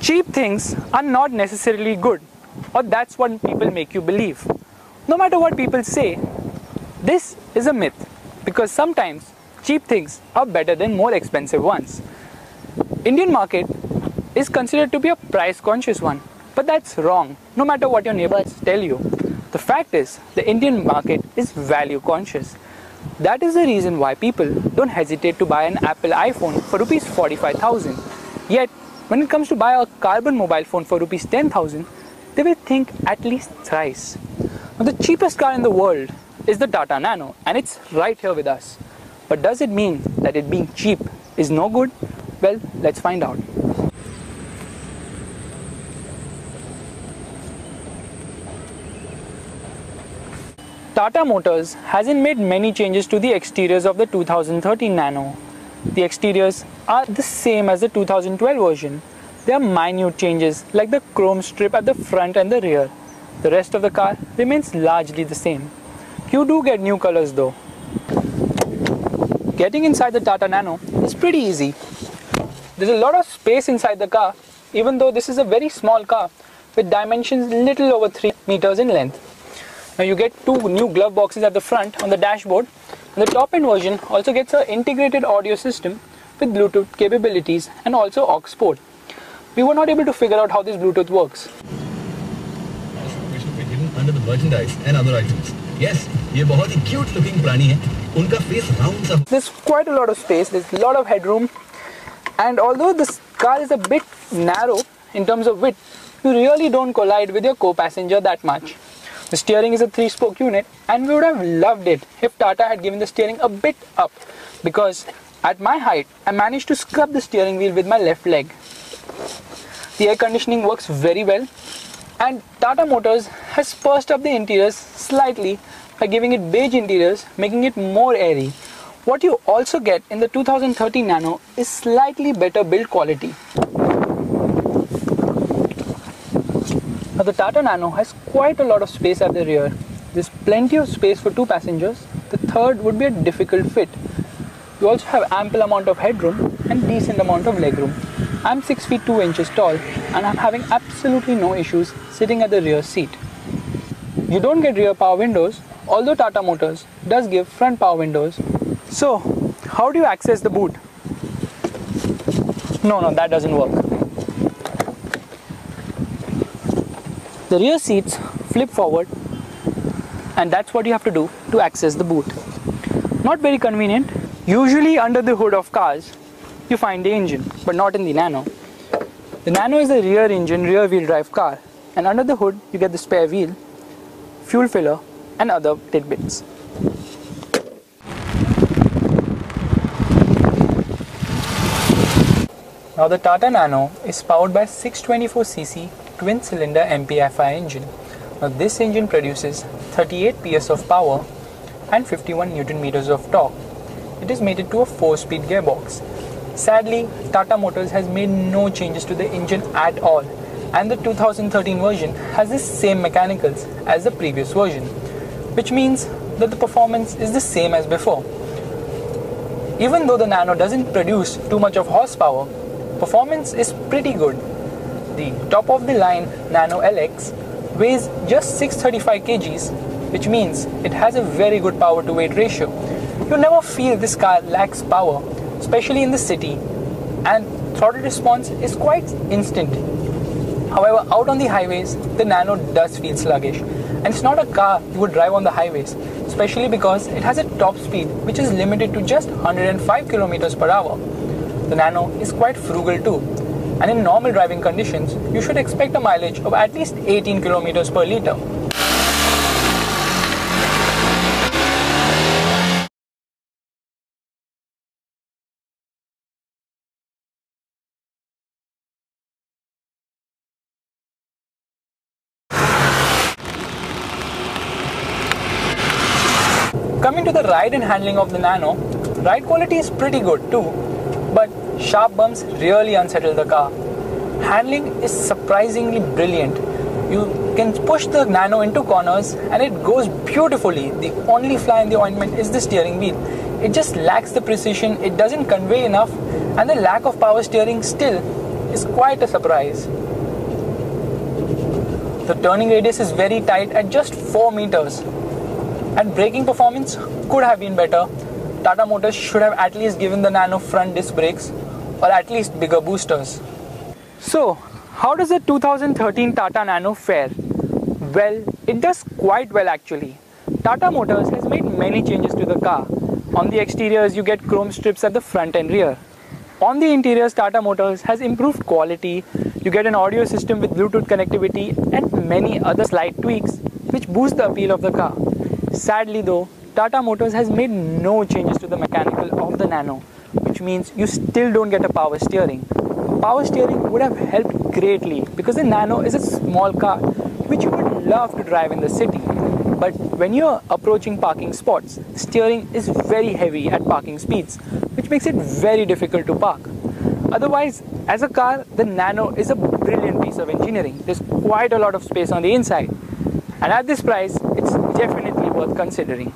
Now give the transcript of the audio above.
Cheap things are not necessarily good, or that's what people make you believe. No matter what people say, this is a myth because sometimes cheap things are better than more expensive ones. Indian market is considered to be a price conscious one, but that's wrong no matter what your neighbors tell you. The fact is, the Indian market is value conscious. That is the reason why people don't hesitate to buy an Apple iPhone for rupees 45,000. Yet, when it comes to buy a carbon mobile phone for rupees 10,000, they will think at least thrice. Now, the cheapest car in the world is the Tata Nano, and it's right here with us. But does it mean that it being cheap is no good? Well, let's find out. Tata Motors hasn't made many changes to the exteriors of the 2013 Nano. The exteriors are the same as the 2012 version. There are minute changes like the chrome strip at the front and the rear. The rest of the car remains largely the same. You do get new colors though. Getting inside the Tata Nano is pretty easy. There's a lot of space inside the car, even though this is a very small car with dimensions little over 3 meters in length. Now you get two new glove boxes at the front on the dashboard, and the top end version also gets an integrated audio system with Bluetooth capabilities and also aux port. We were not able to figure out how this Bluetooth works. Which will be hidden under the merchandise and other items. Yes, ये बहुत ही cute looking प्राणी है. उनका face round सा. There's quite a lot of space. There's a lot of headroom, and although this car is a bit narrow in terms of width, you really don't collide with your co-passenger that much. The steering is a 3-spoke unit, and we would have loved it if Tata had given the steering a bit up, because at my height, I managed to scrub the steering wheel with my left leg. The air conditioning works very well, and Tata Motors has spruced up the interiors slightly by giving it beige interiors, making it more airy. What you also get in the 2013 Nano is slightly better build quality. Now the Tata Nano has quite a lot of space at the rear. There's plenty of space for 2 passengers. The third would be a difficult fit. You also have ample amount of headroom and decent amount of legroom. I'm 6 feet 2 inches tall, and I'm having absolutely no issues sitting at the rear seat. You don't get rear power windows, although Tata Motors does give front power windows. So, how do you access the boot? No, that doesn't work. The rear seats flip forward, and that's what you have to do to access the boot. Not very convenient. Usually under the hood of cars, you find the engine, but not in the Nano. The Nano is a rear engine, rear wheel drive car, and under the hood you get the spare wheel, fuel filler, and other tidbits. Now the Tata Nano is powered by 624cc twin-cylinder MPFI engine. Now this engine produces 38 PS of power and 51 Newton meters of torque. It is mated to a 4-speed gearbox. Sadly, Tata Motors has made no changes to the engine at all, and the 2013 version has the same mechanicals as the previous version, which means that the performance is the same as before. Even though the Nano doesn't produce too much of horsepower, performance is pretty good. The top of the line Nano LX weighs just 635 kgs, which means it has a very good power to weight ratio. You never feel this car lacks power, especially in the city, and throttle response is quite instant. However, out on the highways, the Nano does feel sluggish, and it's not a car you would drive on the highways, especially because it has a top speed which is limited to just 105 km per hour. The Nano is quite frugal too, and in normal driving conditions, you should expect a mileage of at least 18 km per litre. Coming to the ride and handling of the Nano, ride quality is pretty good too, but sharp bumps really unsettle the car. Handling is surprisingly brilliant. You can push the Nano into corners and it goes beautifully. The only fly in the ointment is the steering wheel. It just lacks the precision, it doesn't convey enough, and the lack of power steering still is quite a surprise. The turning radius is very tight at just 4 meters, and braking performance could have been better. Tata Motors should have at least given the Nano front disc brakes or at least bigger boosters. So, how does the 2013 Tata Nano fare? Well, it does quite well actually. Tata Motors has made many changes to the car. On the exteriors, you get chrome strips at the front and rear. On the interiors, Tata Motors has improved quality. You get an audio system with Bluetooth connectivity and many other slight tweaks which boost the appeal of the car. Sadly though, Tata Motors has made no changes to the mechanical of the Nano, which means you still don't get a power steering. Power steering would have helped greatly because the Nano is a small car which you would love to drive in the city. But when you're approaching parking spots, steering is very heavy at parking speeds, which makes it very difficult to park. Otherwise, as a car, the Nano is a brilliant piece of engineering. There's quite a lot of space on the inside. And at this price, it's definitely worth considering.